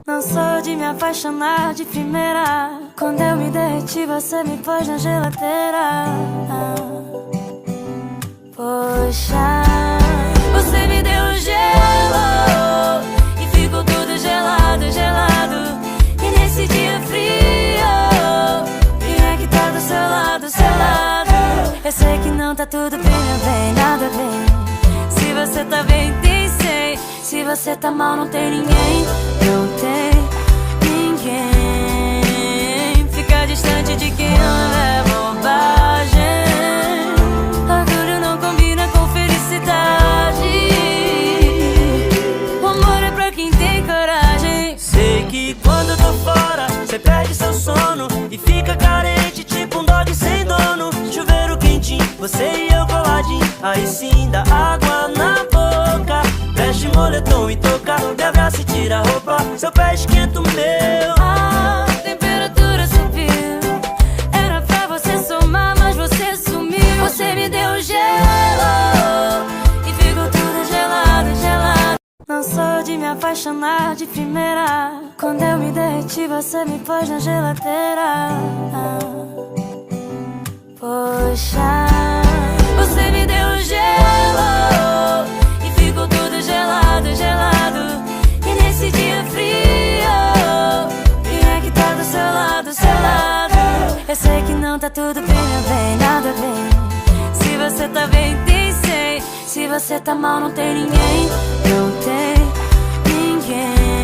Não sou de me apaixonar de primeira. Quando eu me derreti, você me pôs na geladeira. Poxa, você me deu gelo e ficou tudo gelado, gelado. E nesse dia frio, quem é que tá do seu lado, seu lado? Eu sei que não tá tudo bem, meu bem, nada bem. Se você tá bem, tem sei. Se você tá mal, não tem ninguém. Não tem ninguém. Fica distante de quem ama é bobagem. Orgulho não combina com felicidade. O amor é pra quem tem coragem. Sei que quando eu tô fora, cê perde seu sono e fica carente, tipo um dog sem dono. Chuveiro quentinho, você e eu coladinho. Aí sim dá água na boca. Veste moletom e touca, me abraça e tira a roupa. Seu pé esquenta o meu. A temperatura subiu. Era pra você somar, mas você sumiu. Você me deu gelo e ficou tudo gelado, gelado. Não sou de me apaixonar de primeira. Quando eu me derreti, você me pôs na geladeira. Poxa, você me deu gelo e ficou tudo gelado, gelado. E nesse dia frio, quem é que tá do seu lado, seu lado? Eu sei que não tá tudo bem, meu bem, nada bem. Se você tá bem, tem sei. Se você tá mal, não tem ninguém. Não tem ninguém.